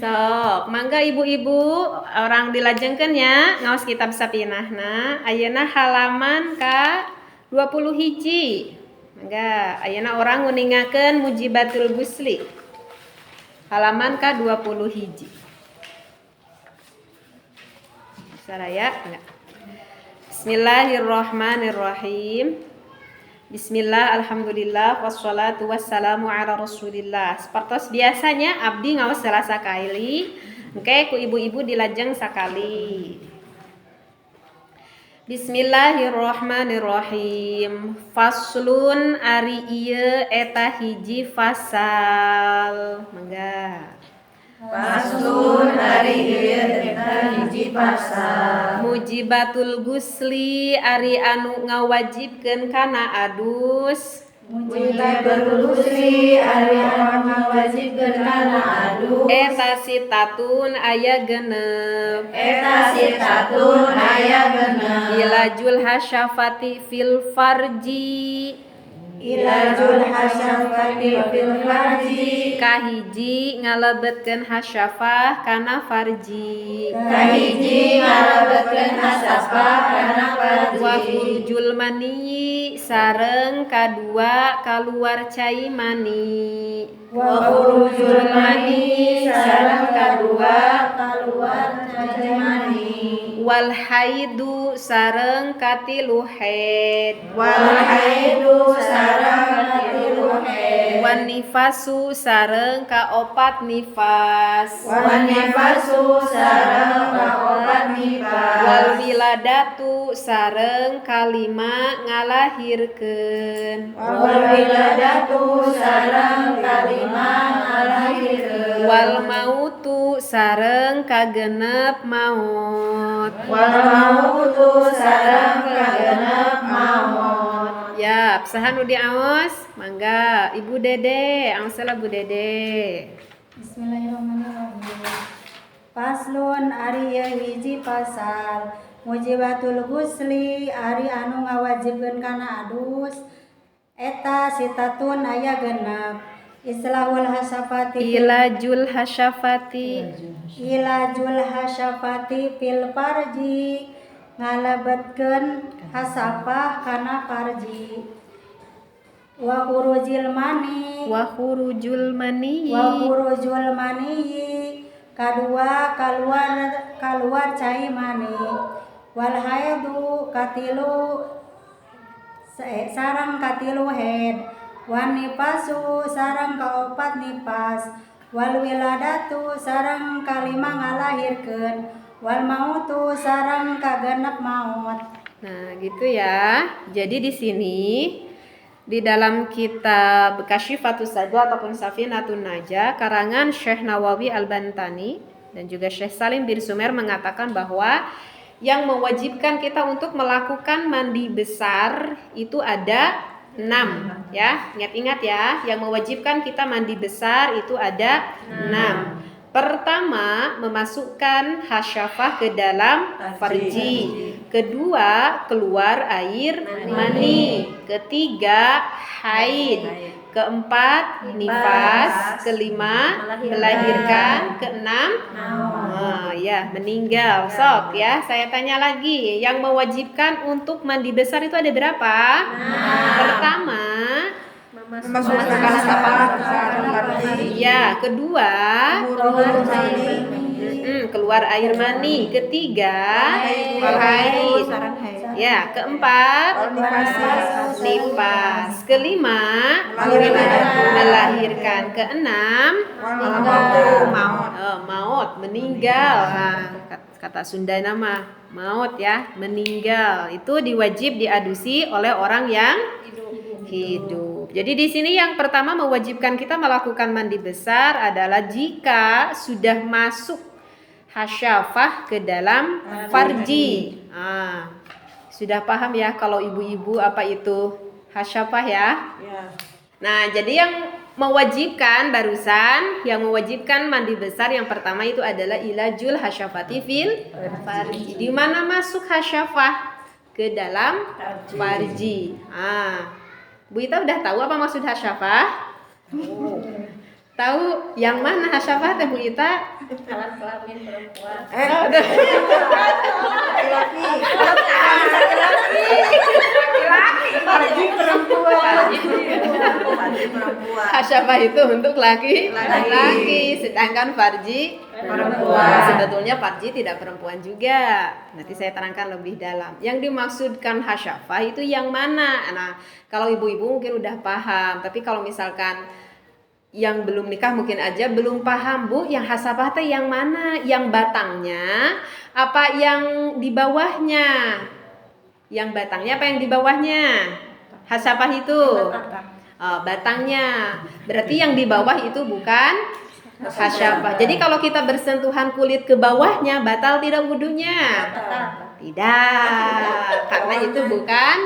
Sok, mangga ibu-ibu orang dilajengkeun nya ngaos kitab sapinahna. Ayeuna halaman ka 20 hiji. Mangga ayeuna orang nguningakeun Mujibatul Busli. Halaman ka 20 hiji. Saraya enggak. Bismillahirrahmanirrahim. Bismillah, alhamdulillah, wassalatu wassalamu ala rasulillah. Sepertos biasanya abdi ngaos selasa kali, engke ku ibu-ibu dilajeng sakali. Bismillahirrahmanirrahim. Faslun ari ieu eta hiji fasal. Mangga. Faslun ari ieu eta hiji pasal. Mujibatul Gusli ari anu ngawajibkeun kana adus. Mujibatul Gusli ari anu ngawajibkeun kana adus. Eta sitatun aya genep. Eta sitatun aya genep. Ilajul hasyafati fil farji. Ilajul hasyafati fil farji. Kahiji ngalebetkeun hasyafah kana farji. Kahiji ngalebetkeun hasyafah kana farji. Wa khurujul mani sareng kadua kaluar cai mani. Wa khurujul mani sareng kadua kaluar cai mani. Wal haidu sareng katilu haid. Wal haidu sareng katilu haid. Wan nifasu sareng kaopat nifas. Wan nifasu sareng kaopat nifas. Wal wiladatu sareng kalima ngalahirkeun. Wal wiladatu sareng kalima ngalahirkeun. Wal mautu sareng kagenep maut. Wal mautu sareng kagenep maut. Ya, saha nu diaos? Mangga, Ibu Dede, angsela Bu Dede. Bismillahirrahmanirrahim. Faslun ari ieu hiji pasal. Mujibatul Gusli ari anu ngawajibkeun kana adus. Eta sitatun aya genep. Islahul hasyafati Ilajul hasyafati. Ilajul hasyafati fil farji. Ngalebetkeun hasafah kana farji. Wa khurujil mani Wa khurujul mani. wa khurujul mani kadua kaluar cai mani. Wal haidu katilu sareng katilu haid. Wan nifasu sareng kaopat nifas. Wal wiladatu sareng kalima ngalahirkeun. Wal mautu sareng kagenep maut. Nah, gitu ya. Jadi di sini di dalam kitab Kasyifatus Sajdah ataupun Safinatun Najah karangan Syekh Nawawi Al-Bantani dan juga Syekh Salim bin Sumer mengatakan bahwa yang mewajibkan kita untuk melakukan mandi besar itu ada 6 ya. Ingat-ingat ya, yang mewajibkan kita mandi besar itu ada 6. Pertama, memasukkan hasyafah ke dalam farji. Kedua, keluar air mani. Ketiga, haid. Keempat, nifas. Kelima, melahirkan. Keenam, ya meninggal. Sok ya, saya tanya lagi, yang mewajibkan untuk mandi besar itu ada berapa? Pertama, Memasukkan hasyafah kana farji. ya, kedua, keluar air mani. Ketiga, haid. Ya, keempat, nifas. Kelima, melahirkan. Keenam, maut, meninggal. Nah, kata Sunda nama maut ya, meninggal. Itu diwajib diadusi oleh orang yang hidup. Jadi di sini yang pertama mewajibkan kita melakukan mandi besar adalah jika sudah masuk hasyafah ke dalam farji. Sudah paham ya kalau ibu-ibu apa itu hasyafah ya? Nah, jadi yang mewajibkan barusan, yang mewajibkan mandi besar yang pertama itu adalah ilajul hasyafati fil farji. Di mana masuk hasyafah? Ke dalam farji. Bu Ita udah tahu apa maksud hasyafah? Tahu yang mana hasyafah teh Bu Ita? Alat kelamin perempuan. Farji perempuan. Hasyafah itu untuk laki-laki, sedangkan farji Perempuan. Sebetulnya farji tidak perempuan juga. Nanti saya terangkan lebih dalam. Yang dimaksudkan hasyafah itu yang mana? Nah, kalau ibu-ibu mungkin udah paham, tapi kalau misalkan yang belum nikah mungkin aja belum paham, Bu, yang hasyafah teh yang mana? Yang batangnya apa yang di bawahnya? Yang batangnya apa yang di bawahnya? Hasyafah itu batangnya. Berarti yang di bawah itu bukan hasyafah. Jadi kalau kita bersentuhan kulit ke bawahnya batal tidak wudunya? Tidak, karena itu bukan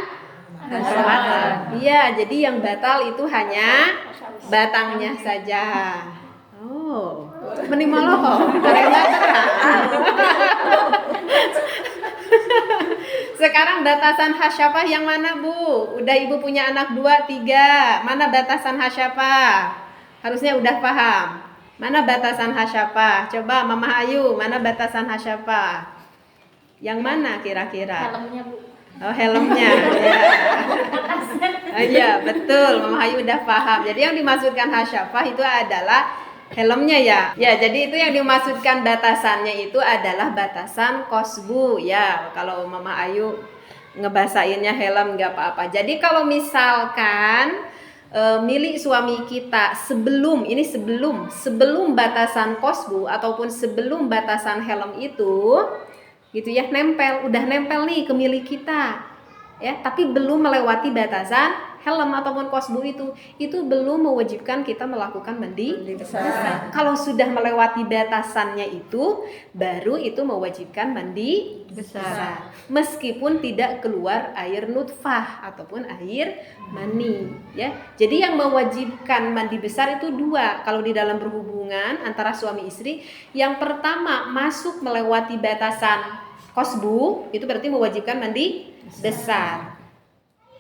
hasyafah. Iya, jadi yang batal itu hanya batangnya saja. Oh, menimaloh. Sekarang batasan hasyafah yang mana, Bu? Udah ibu punya anak 2, 3. Mana batasan hasyafah? Harusnya udah paham. Mana batasan hasyafah? Coba Mama Ayu, mana batasan hasyafah? Yang mana kira-kira? Helmnya, Bu. Oh, helmnya. Ya. Oh, iya, betul. Mama Ayu udah paham. Jadi yang dimaksudkan hasyafah itu adalah helmnya ya. Ya, jadi itu yang dimaksudkan batasannya itu adalah batasan kosbu ya. Kalau Mama Ayu ngebasainnya helm nggak apa-apa. Jadi kalau misalkan milik suami kita sebelum batasan kosbu ataupun sebelum batasan helm itu gitu ya, udah nempel nih ke milik kita ya, tapi belum melewati batasan helm ataupun kosbu itu belum mewajibkan kita melakukan mandi besar. Kalau sudah melewati batasannya itu baru itu mewajibkan mandi besar. Meskipun tidak keluar air nutfah ataupun air mani ya. Jadi yang mewajibkan mandi besar itu 2 kalau di dalam berhubungan antara suami istri. Yang pertama masuk melewati batasan kosbu itu berarti mewajibkan mandi besar.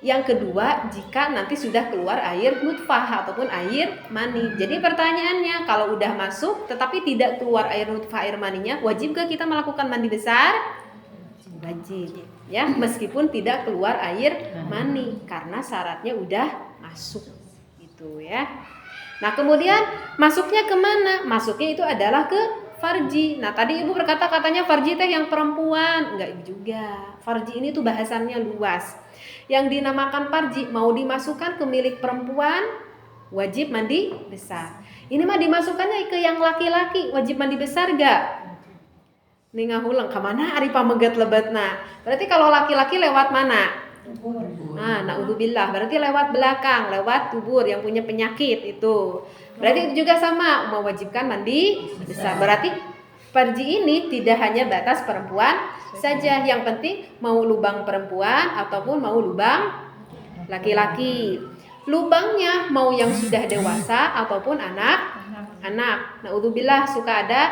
Yang kedua, jika nanti sudah keluar air nutfah ataupun air mani. Jadi pertanyaannya, kalau udah masuk tetapi tidak keluar air nutfah, air maninya, wajib gak kita melakukan mandi besar? Wajib. Ya, meskipun tidak keluar air mani karena syaratnya udah masuk. Gitu ya. Nah, kemudian masuknya kemana? Masuknya itu adalah ke farji. Nah, tadi Ibu berkata katanya farji teh yang perempuan. Enggak juga. Farji ini tuh bahasannya luas. Yang dinamakan farji mau dimasukkan ke milik perempuan wajib mandi besar. Ini mah dimasukkannya ke yang laki-laki wajib mandi besar gak? Nih ngahulang kemana ari pamegat lebetna. Berarti kalau laki-laki lewat mana? Nah, naudzubillah berarti lewat belakang, lewat tubur yang punya penyakit itu. Berarti itu juga sama mewajibkan mandi besar. Berarti farji ini tidak hanya batas perempuan saja, yang penting mau lubang perempuan ataupun mau lubang laki-laki. Lubangnya mau yang sudah dewasa ataupun anak-anak. Naudzubillah suka ada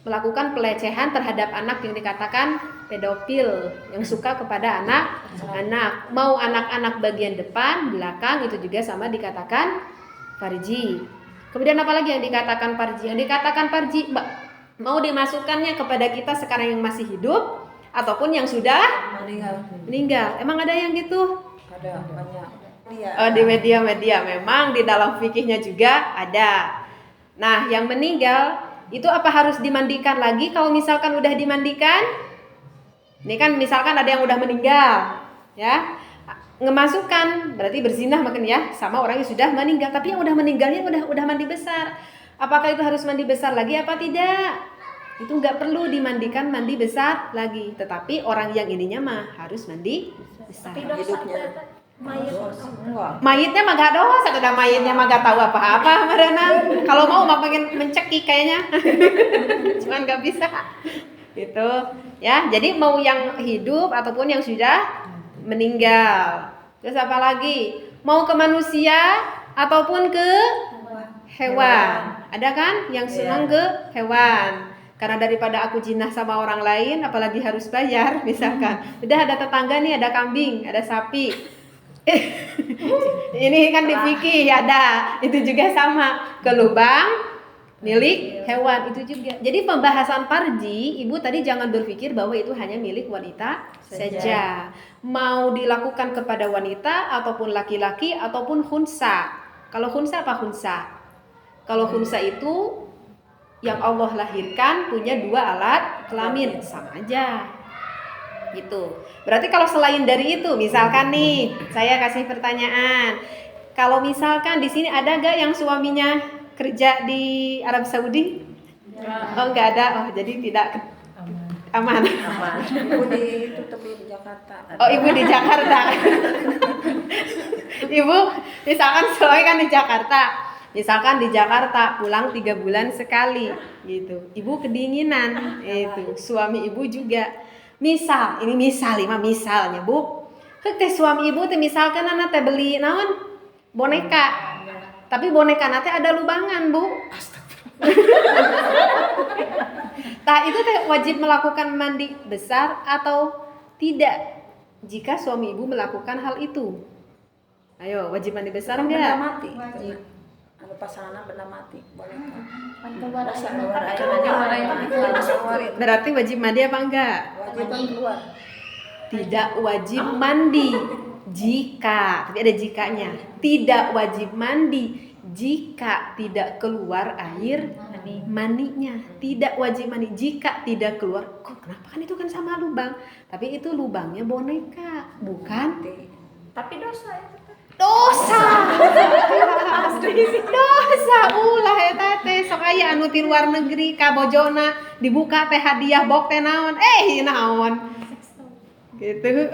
melakukan pelecehan terhadap anak yang dikatakan pedofil, yang suka kepada anak-anak. Mau anak-anak bagian depan, belakang itu juga sama dikatakan farji. Kemudian apalagi yang dikatakan farji? Yang dikatakan farji mau dimasukkannya kepada kita sekarang yang masih hidup ataupun yang sudah meninggal. Emang ada yang gitu? Ada banyak. Oh, di media-media memang di dalam fikihnya juga ada. Nah, yang meninggal itu apa harus dimandikan lagi kalau misalkan udah dimandikan? Ini kan misalkan ada yang udah meninggal, ya. Ngemasukkan berarti berzinah makin ya sama orang yang sudah meninggal, tapi yang udah meninggalnya udah mandi besar. Apakah itu harus mandi besar lagi apa tidak? Itu nggak perlu dimandikan mandi besar lagi, tetapi orang yang ininya mah harus mandi besar. Hidupnya. Mayitnya mah gak dosa, sudah mayitnya mah gak tahu apa-apa Marana. Kalau mau mah pengen mencekik kayaknya, cuman nggak bisa. Gitu ya. Jadi mau yang hidup ataupun yang sudah meninggal. Terus apa lagi? Mau ke manusia ataupun ke hewan. Ada kan yang senang ke hewan? Karena daripada aku jinah sama orang lain, apalagi harus bayar, misalkan. Udah ada tetangga nih, ada kambing, ada sapi. Ini kan di fikih ada, itu juga sama, ke lubang milik hewan itu juga. Jadi pembahasan farji, ibu tadi jangan berpikir bahwa itu hanya milik wanita saja. Mau dilakukan kepada wanita ataupun laki-laki ataupun khunsa. Kalau khunsa apa khunsa? Kalau khunsa itu yang Allah lahirkan punya 2 alat kelamin, sama aja. Gitu. Berarti kalau selain dari itu, misalkan nih, saya kasih pertanyaan. Kalau misalkan di sini ada gak yang suaminya kerja di Arab Saudi? Oh, nggak ada. Oh, jadi tidak aman. Ibu ditutupi di Jakarta. Oh, ibu di Jakarta. Ibu misalkan suami kan di Jakarta. Misalkan di Jakarta pulang 3 bulan sekali gitu. Ibu kedinginan itu. Suami ibu juga. Misal, ini misal, misalnya Bu. Teh suami ibu teh misalkan anak teh beli naon? Boneka. Tapi boneka nanti ada lubangan, Bu. Tah itu teh wajib melakukan mandi besar atau tidak? Jika suami ibu melakukan hal itu. Ayo, wajib mandi besar Benda enggak? mati. Wajib. Anu pasangan benda mati. Boleh kan? Keluar Keluar. Berarti wajib mandi apa enggak? Wajib kan keluar. Tidak wajib mandi jika, tapi ada jikanya. Tidak wajib mandi jika tidak keluar air maninya. Tidak wajib mandi jika tidak keluar. Kok kenapa kan itu kan sama lubang? Tapi itu lubangnya boneka, bukan? Tapi dosa ya. Dosa. Dosa ulah eta teh sok aya anu ti luar negeri ka bojona dibuka teh hadiah bok teh naon. Naon. Gitu.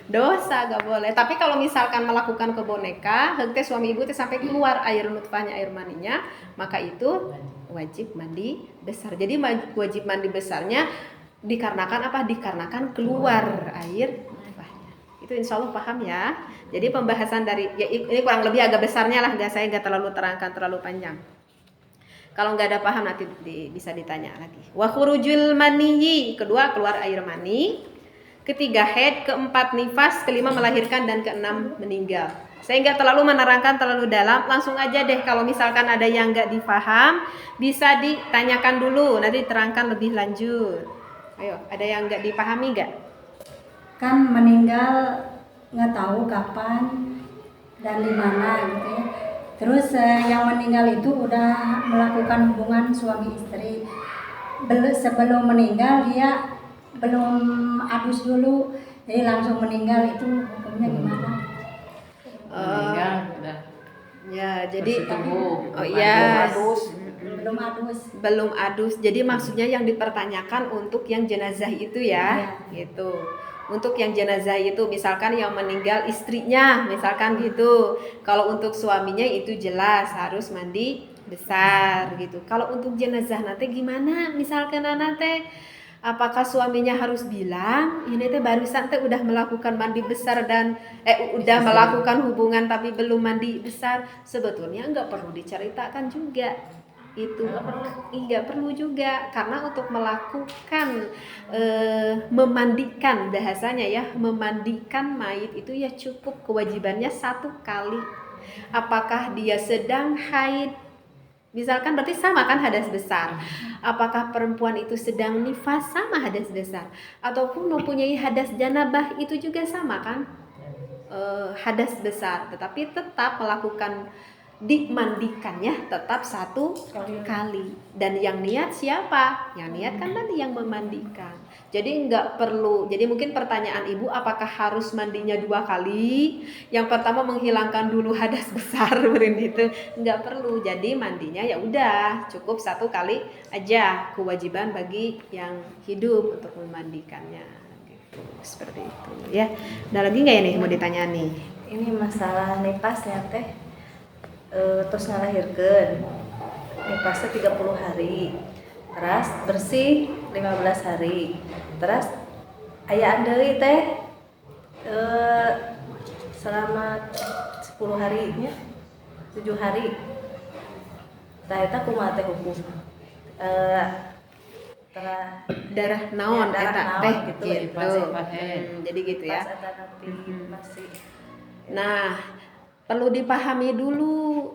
Dosa gak boleh. Tapi kalau misalkan melakukan ke boneka, heug teh suami ibu teh sampai keluar air nutfahnya, air maninya, maka itu wajib mandi besar. Jadi wajib mandi besarnya dikarenakan apa? Dikarenakan keluar air nutfahnya. Itu insya Allah paham ya. Jadi pembahasan dari ya ini kurang lebih agak besarnya lah, saya nggak terlalu terangkan terlalu panjang. Kalau nggak ada paham nanti bisa ditanya lagi. Wa khurujul maniyyi, kedua keluar air mani, ketiga haid, keempat nifas, kelima melahirkan dan keenam meninggal. Saya nggak terlalu menerangkan terlalu dalam, langsung aja deh kalau misalkan ada yang nggak dipaham bisa ditanyakan dulu, nanti diterangkan lebih lanjut. Ayo, ada yang nggak dipahami nggak? Kan meninggal nggak tahu kapan dan di mana gitu ya. Terus yang meninggal itu udah melakukan hubungan suami istri. Sebelum meninggal dia belum adus dulu, jadi langsung meninggal, itu hukumnya gimana? Meninggal udah. Ya, jadi bersetubuh. oh iya, Belum adus. Jadi maksudnya yang dipertanyakan untuk yang jenazah itu ya, gitu. Untuk yang jenazah itu misalkan yang meninggal istrinya, misalkan gitu. Kalau untuk suaminya itu jelas harus mandi besar gitu. Kalau untuk jenazah nanti gimana? Misalkan nanti apakah suaminya harus bilang ini teh barusan teh udah melakukan mandi besar dan udah melakukan hubungan tapi belum mandi besar? Sebetulnya nggak perlu diceritakan juga. Itu nggak perlu juga, karena untuk melakukan memandikan, bahasanya ya, memandikan mayit itu ya cukup kewajibannya 1 kali. Apakah dia sedang haid, misalkan berarti sama kan hadas besar. Apakah perempuan itu sedang nifas, sama hadas besar. Ataupun mempunyai hadas janabah, itu juga sama kan hadas besar. Tetapi tetap melakukan dimandikannya tetap 1 kali. Dan yang niat siapa? Yang niat kan tadi yang memandikan. Jadi nggak perlu. Jadi mungkin pertanyaan ibu, apakah harus mandinya 2 kali? Yang pertama menghilangkan dulu hadas besar begitu. Nggak perlu. Jadi mandinya ya udah cukup 1 kali aja. Kewajiban bagi yang hidup untuk memandikannya. Gitu. Seperti itu ya. Ada lagi nggak ya nih mau ditanya nih? Ini masalah nipasnya teh. Terus ngalahirkeun nipasnya 30 hari, terus bersih 15 hari, terus aya deui teh selama 10 hari nya 7 hari. Tah eta kumaha teh hukum? Darah naon darah eta naon teh gitu, gitu. pas. Jadi gitu ya. Pas eta nanti masih Nah, perlu dipahami dulu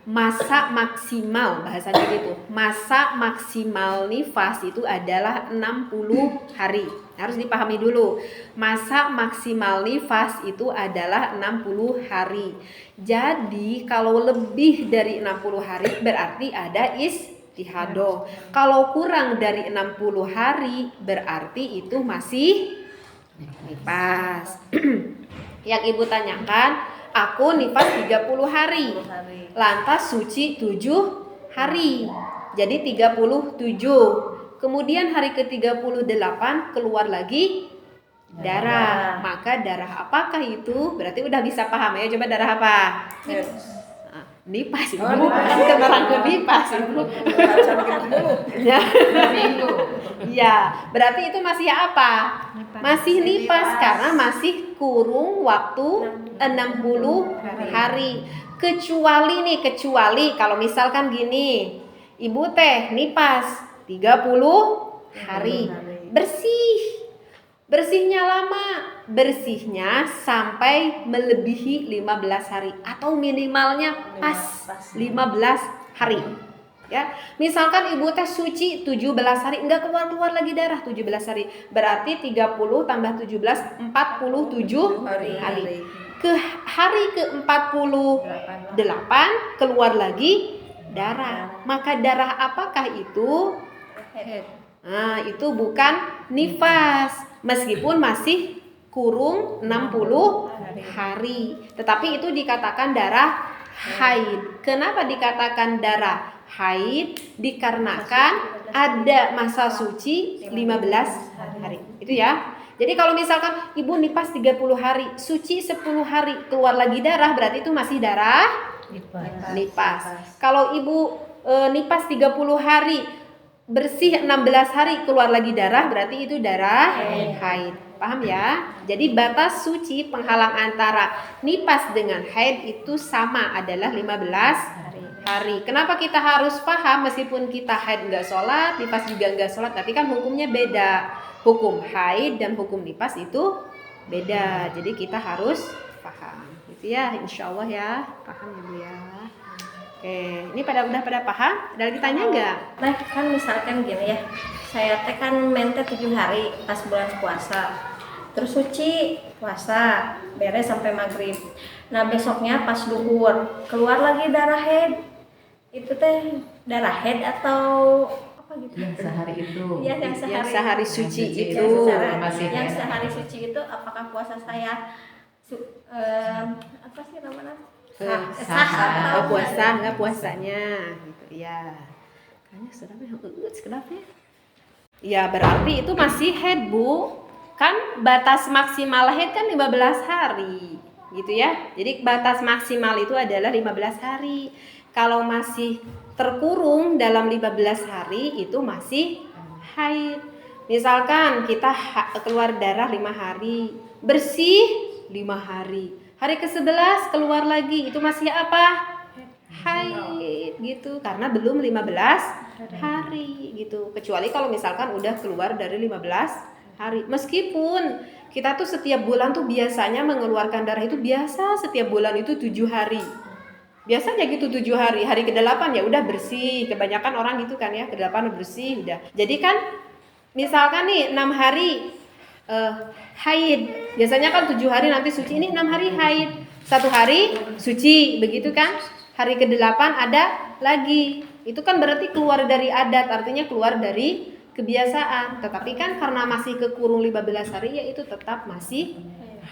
masa maksimal bahasanya gitu. Masa maksimal nifas itu adalah 60 hari. Harus dipahami dulu. Masa maksimal nifas itu adalah 60 hari. Jadi kalau lebih dari 60 hari berarti ada istihadoh. Kalau kurang dari 60 hari berarti itu masih nifas. Yang ibu tanyakan, aku nifas 30 hari. Lantas suci 7 hari. Jadi 37. Kemudian hari ke-38 keluar lagi darah. Maka darah apakah itu? Berarti udah bisa paham ya. Coba darah apa? Nifas ibu. Kenalan ke nifas ibu. Ya. Ya, berarti itu masih apa? Masih nifas karena masih kurung waktu 60 hari. Kecuali kalau misalkan gini, ibu teh nifas 30 hari. Bersihnya lama, bersihnya sampai melebihi 15 hari atau minimalnya pas 15 hari. Ya, misalkan ibu teh suci 17 hari enggak keluar lagi darah 17 hari. Berarti 30 tambah 17 47 hari. Ke hari ke-48 keluar lagi darah. Maka darah apakah itu? Nah, itu bukan nifas. Meskipun masih kurung 60 hari. Tetapi itu dikatakan darah haid. Kenapa dikatakan darah haid? Dikarenakan ada masa suci 15 hari. Itu ya. Jadi kalau misalkan ibu nifas 30 hari, suci 10 hari, keluar lagi darah, berarti itu masih darah nifas. Kalau ibu nifas 30 hari, bersih 16 hari, keluar lagi darah, berarti itu darah haid. Paham ya? Jadi batas suci penghalang antara nifas dengan haid itu sama, adalah 15 hari. Kenapa kita harus paham? Meskipun kita haid nggak sholat, nifas juga nggak sholat, tapi kan hukumnya beda. Hukum haid dan hukum nifas itu beda. Jadi kita harus paham. Gitu ya, insya Allah ya. Paham ya Bu ya. Oke, ini udah pada paham? Ada lagi tanya nggak? Nah, kan misalkan gini ya, saya teh kan mente 7 hari pas bulan puasa, terus suci puasa, beres sampai maghrib. Nah besoknya pas duhur keluar lagi darah haid, itu teh darah haid atau apa gitu? Yang sehari itu. Ya, yang sehari suci suci itu. yang sehari suci itu apakah puasa saya apa sih namanya? Sah. Oh, puasa nggak puasanya gitu ya. Kayaknya sudah kenapa ya? Ya berarti itu masih haid Bu. Kan batas maksimal haid kan 15 hari gitu ya. Jadi batas maksimal itu adalah 15 hari. Kalau masih terkurung dalam 15 hari itu masih haid. Misalkan kita keluar darah 5 hari, bersih 5 hari. Hari ke-11 keluar lagi, itu masih apa? Haid gitu, karena belum 15 hari gitu. Kecuali kalau misalkan udah keluar dari 15 hari. Meskipun kita tuh setiap bulan tuh biasanya mengeluarkan darah itu biasa setiap bulan itu 7 hari. Biasanya gitu 7 hari. Hari ke-8 ya udah bersih. Kebanyakan orang gitu kan ya, ke-8 udah bersih udah. Jadi kan misalkan nih 6 hari haid. Biasanya kan 7 hari nanti suci, ini 6 hari haid. 1 hari suci, begitu kan? Hari ke-8 ada lagi. Itu kan berarti keluar dari adat, artinya keluar dari kebiasaan. Tetapi kan karena masih kekurung 15 hari ya itu tetap masih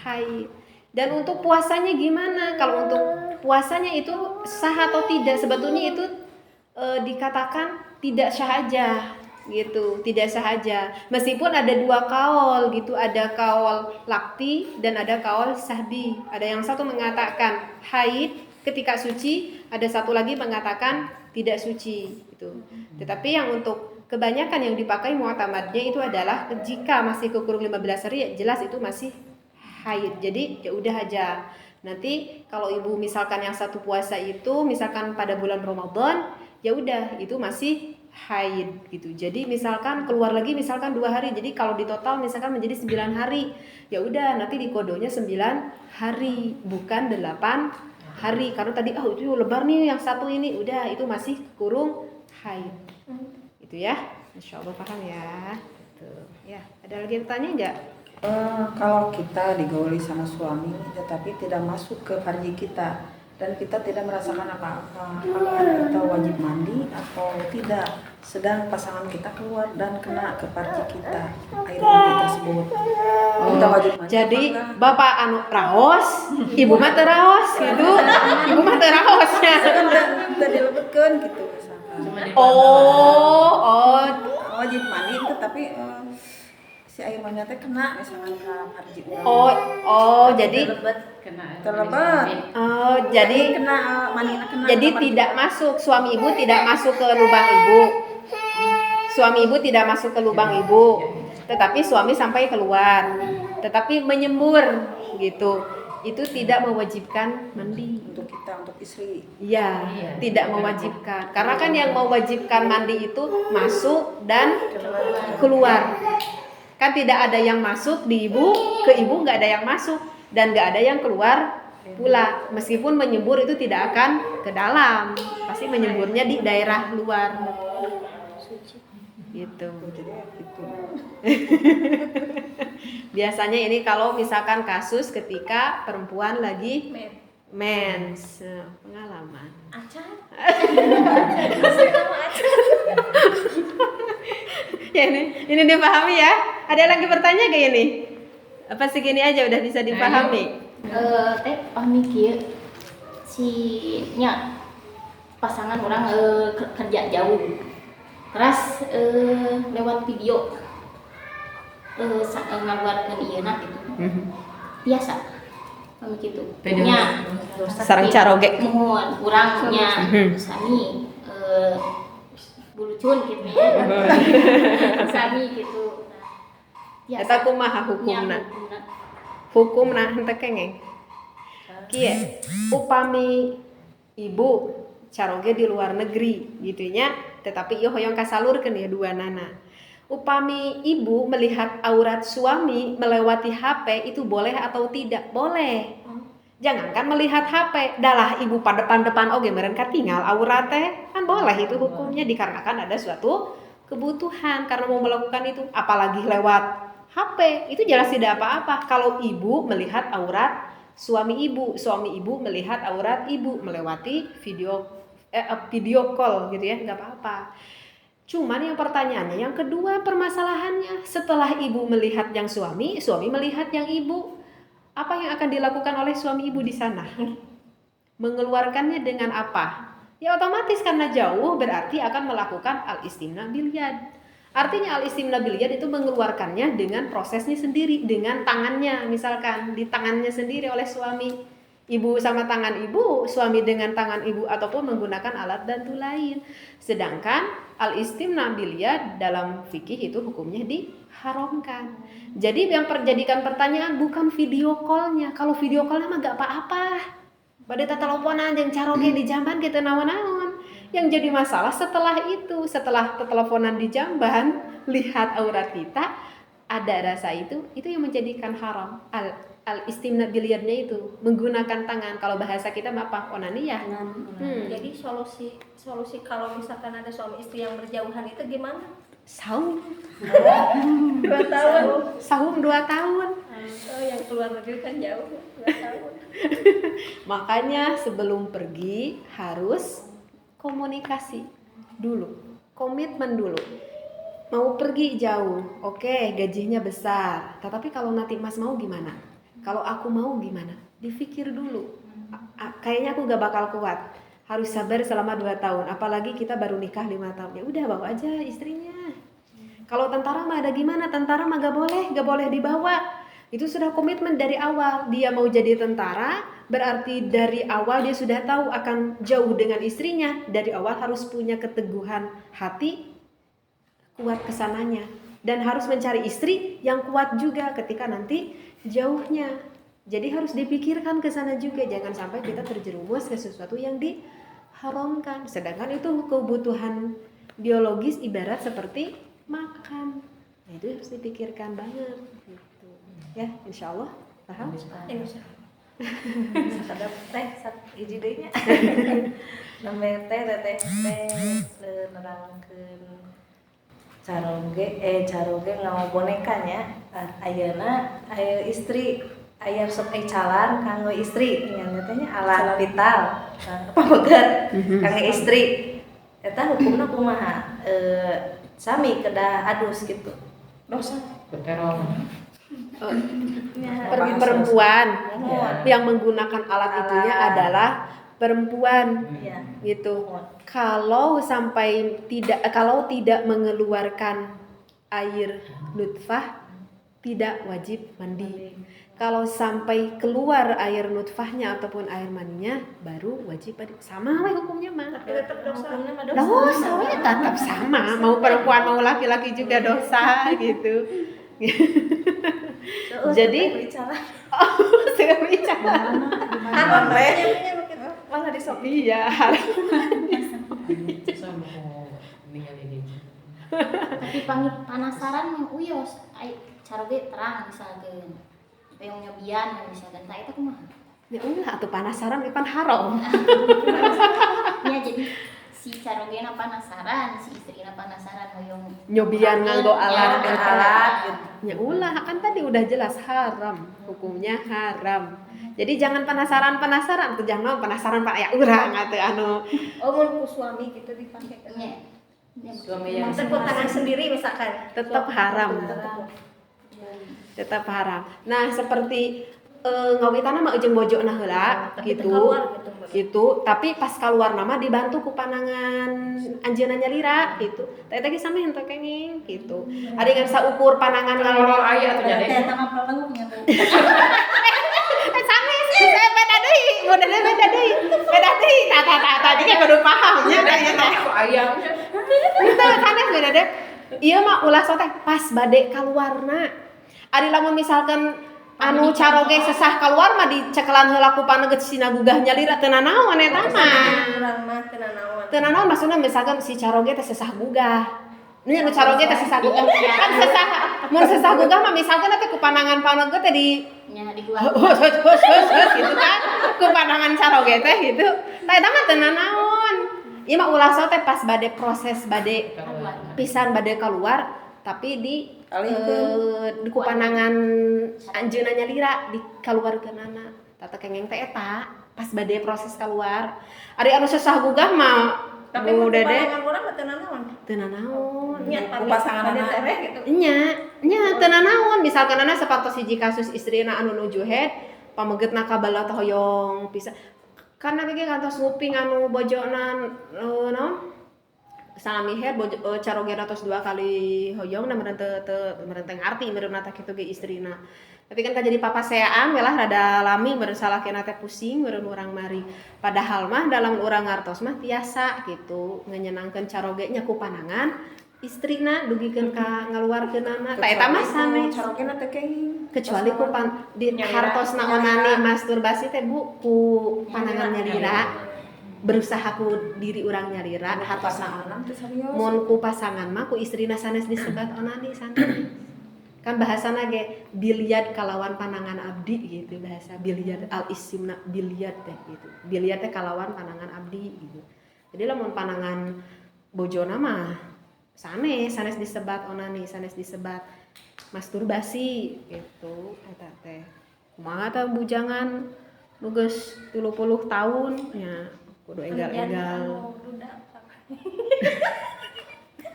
haid. Dan untuk puasanya gimana? Kalau untuk puasanya itu sah atau tidak? Sebetulnya itu dikatakan tidak sah aja gitu, tidak sah aja. Meskipun ada 2 kaul gitu, ada kaul lakti dan ada kaul sahbi. Ada yang satu mengatakan haid ketika suci, ada satu lagi mengatakan tidak suci gitu. Tetapi yang untuk kebanyakan yang dipakai mu'tamadnya itu adalah jika masih kekurung 15 hari ya jelas itu masih haid. Jadi ya udah aja. Nanti kalau ibu misalkan yang satu puasa itu misalkan pada bulan Ramadan, ya udah itu masih haid gitu. Jadi misalkan keluar lagi misalkan 2 hari. Jadi kalau di total misalkan menjadi 9 hari. Ya udah nanti di kodonya 9 hari bukan 8 hari. Karena tadi itu lebar nih yang satu ini udah itu masih kurung haid. Itu ya. Insyaallah paham ya. Tuh. Ya, ada lagi yang tanya enggak? Kalau kita digauli sama suami tetapi tidak masuk ke farji kita dan kita tidak merasakan apa-apa, apakah kita wajib mandi atau tidak? Sedang pasangan kita keluar dan kena ke farji kita air mandi tersebut, kita wajib mandi. Jadi apa enggak? bapak anu raos, ibu mah teu raos gitu. Ibu mah teu raosnya. Kan udah dilebetkeun gitu misalkan. Oh, Wajib mandi itu tapi si air mandi teh kena misalkan ke farji urang. jadi Terlebat. jadi kena mandina kena. jadi tidak masuk, suami ibu tidak masuk ke lubang ibu. Suami ibu tidak masuk ke lubang ibu, tetapi suami sampai keluar, tetapi menyembur gitu. Itu tidak mewajibkan mandi. Untuk kita, untuk istri. Ya, tidak mewajibkan. Karena kan yang mewajibkan mandi itu masuk dan keluar. Kan tidak ada yang masuk di ibu, ke ibu nggak ada yang masuk dan nggak ada yang keluar pula. Meskipun menyembur itu tidak akan ke dalam, pasti menyemburnya di daerah luar. Gitu. Jadi itu. Biasanya ini kalau misalkan kasus ketika perempuan lagi mens, pengalaman. Acan. Ya ini dipahami ya. Ada lagi bertanya kayak ini? Apa segini aja udah bisa dipahami? Teh pahami kieu si nya pasangan orang kerja jauh. Terus lewat video ngaluarkeun ieu na gitu. Biasa. Pahami kitu. Nya Sareng caroge. mohon urangnya sami bulucun gitu ya. Sami gitu. Nah, Eta kumaha hukumna? Hukumna henteu kengeng. Kieu, upami ibu caroge di luar negeri gitu nya, tetapi ieu hoyong kasalurkeun ya duanana. Upami ibu melihat aurat suami melewati HP itu boleh atau tidak? Boleh. Jangankan melihat HP, dalah ibu pada depan oge meureun katinggal aurat teh kan boleh itu hukumnya dikarenakan ada suatu kebutuhan karena mau melakukan itu, apalagi lewat HP itu jelas tidak apa-apa. Kalau ibu melihat aurat suami ibu melihat aurat ibu melewati video call gitu ya, nggak apa-apa. Cuman yang pertanyaannya, yang kedua permasalahannya setelah ibu melihat yang suami melihat yang ibu, apa yang akan dilakukan oleh suami ibu di sana? Mengeluarkannya dengan apa? Ya otomatis karena jauh berarti akan melakukan al-istimna bil yad. Artinya al-istimna bil yad itu mengeluarkannya dengan prosesnya sendiri, dengan tangannya, misalkan di tangannya sendiri oleh suami. Ibu sama tangan ibu, suami dengan tangan ibu, ataupun menggunakan alat bantu lain. Sedangkan al-istimna bil yad dalam fikih itu hukumnya diharamkan. Jadi yang terjadikan pertanyaan bukan video call-nya. Kalau video call-nya mah gak apa-apa. Pada teleponan yang caroge di jamban gitu naon-naon. Yang jadi masalah setelah itu, setelah teleponan di jamban, lihat aurat kita, ada rasa itu yang menjadikan haram. Al-istimna bil yadnya itu menggunakan tangan. Kalau bahasa kita apa? Onaniyah. Jadi solusi kalau misalkan ada suami istri yang berjauhan itu gimana? Saum 2 tahun. Saum 2 tahun. Yang keluar negeri kan jauh 2 tahun. Makanya sebelum pergi harus komunikasi dulu, komitmen dulu. Mau pergi jauh, oke, gajinya besar. Tetapi kalau nanti Mas mau gimana? Kalau aku mau gimana? Dipikir dulu. Kayaknya aku gak bakal kuat. Harus sabar selama 2 tahun. Apalagi kita baru nikah 5 tahun. Ya udah bawa aja istrinya. Kalau tentara mah ada gimana? Tentara mah gak boleh dibawa. Itu sudah komitmen dari awal. Dia mau jadi tentara, berarti dari awal dia sudah tahu akan jauh dengan istrinya. Dari awal harus punya keteguhan hati, kuat kesananya. Dan harus mencari istri yang kuat juga ketika nanti jauhnya. Jadi harus dipikirkan ke sana juga. Jangan sampai kita terjerumus ke sesuatu yang diharamkan. Sedangkan itu kebutuhan biologis ibarat seperti makan. Nah, itu harus dipikirkan banget gitu. Ya, insya Allah paham? Insya Allah. Sadap teh hiji deui nya. Namanya teteh nerangkeun caroge ngawa bonekanya. Ayeuna aya istri, aya sok calan kanggo istri nya teh alat vital. Pamegat kanggo istri. Eta hukumna kumaha? Sami kedah adus gitu. Dosa. Beterong. Perempuan yang menggunakan alat itunya adalah perempuan Ya. gitu. Kalau tidak mengeluarkan air nutfah tidak wajib mandi. Kalau sampai keluar air nutfahnya ataupun air maninya baru wajib mandi. Sama we hukumnya mah. Tapi tetap dosa. Dosa we tetap sama, mau perempuan mau laki-laki juga dosa gitu. Jadi saya bicara haram mana di sok iya Sama ninggalin itu. Tapi penasaran mah uyos caroge terang misalkan peong nyobian misalkan tak itu kumaha ya ulah atuh penasaran kan haram ya jadi si carogena penasaran si istrina penasaran hoyong nyobian nganggo alat gitu. ya ulah kan tadi udah jelas haram hukumnya haram. Jadi jangan penasaran tuh jangan penasaran Pak ya urang atuh anu mun ku suami gitu dipakai Suami yang tepuk tangan sendiri misalkan tetap haram. Tetap haram. Nah, seperti ngawitana mah jeung bojona heula gitu. Gitu, tapi pas keluar nama dibantu ku panangan anjeunna nyalira gitu. Teh teh sami henteu kenging gitu. Ari kan saukur panangan kalau aya tuh jadi. Teh sama peleuhnya Bu. Sami saya beda deui, modelnya beda deui. Beda deui. Tah jadi kudu paham nya aya teh. Aya. Henteu sanes beda deh. Ieu mah ulah so teh pas bade kaluarna. Ari lamun misalkan anu caroge sesah keluar mah dicekelan heula ku paneget sina gugah nyalira teu nanaon eta mah. urang mah teu nanaon. Teu nanaon maksudna misalkan si caroge teh sesah gugah. Nu anu caroge teh sesah gugah. Kan sesah mun sesah gugah mah misalkan teh ku panangan paneget teh di nya di gua gitu kan. Ku panangan caroge teh gitu. Tah eta mah teu nanaon. Ieu mah ulah so teh pas bade proses bade pisan bade keluar tapi di di kupanangan anjeunna nyalira di kaluarkeunana tata kengeng teh eta pas bade proses keluar ari anu sesah gugah mah Tapi Bu Dede pandangan urang mah teu nanaon. teu nanaon Nya Ku pasangan pada anak. tereh gitu. nya teu nanaon misalkan ana sapartos hiji kasus istrina anu nuju head pamegetna kabala teh hoyong pisah karena ge kantos nguping anu bojona naon salami head carogena tos 2 kali hoyong na meureun teu ngarti meureun teh kitu ge istrina. Tapi kan jadi papaseaan welah rada lami meureun salakina teh pusing meureun urang mari. Padahal mah dalam urang ngartos mah tiasa gitu ngenyenangkeun carogenya ku panangan istrina dugikeun ka ngaluarkeunana. Tah eta mah sami carogena teh kenging. kecuali ku di hartosna onani masturbasi teh Bu ku panangan nyalira. Berusaha ku diri urang nyalira hartosna pasangan teh serius. mun ku pasangan mah ku istrina sanes disebat onani sanes kan bahasana ge biliad kalawan panangan abdi gitu bahasa biliad al isimna biliad teh gitu biliad teh kalawan panangan abdi gitu jadi lamun panangan bojona mah sanes disebat onani sanes disebat masturbasi gitu eta teh kumaha teh bujangan nu geus 30 tahun nya kudu enggal-enggal.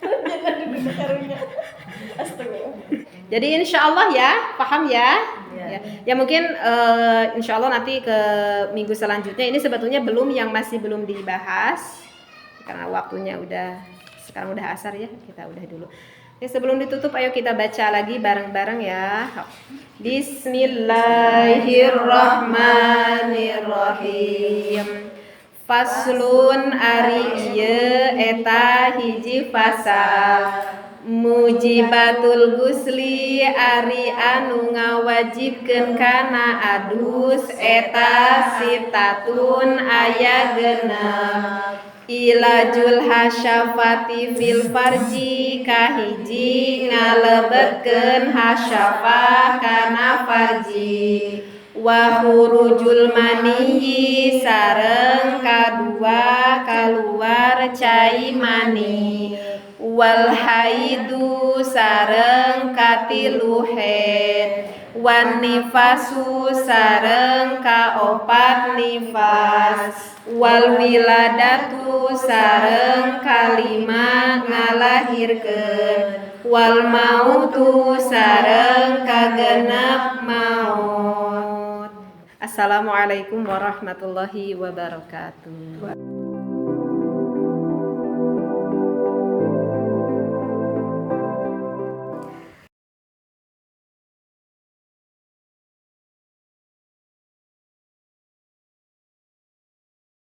Jangan dibuka karunya. Astaga. Jadi insya Allah ya, paham ya? Ya mungkin insya Allah nanti ke minggu selanjutnya ini sebetulnya masih belum dibahas karena waktunya sekarang udah asar ya, kita udah dulu. Sebelum ditutup ayo kita baca lagi bareng-bareng ya. Bismillahirrahmanirrahim. Faslun ari ieu eta hiji fasal mujibatul gusli ari anu ngawajibkeun kana adus eta sitatun aya genep ilajul hasyafati fil farji kahiji ngalebetkeun hasyafah kana farji wa khurujul maniyi sareng kadua kaluar cai mani wal haidu sareng katilu haid wan nifasu sareng kaopat nifas wal wiladatu sareng kalima ngalahirkeun wal mautu sareng kagenep maut. Assalamualaikum warahmatullahi wabarakatuh.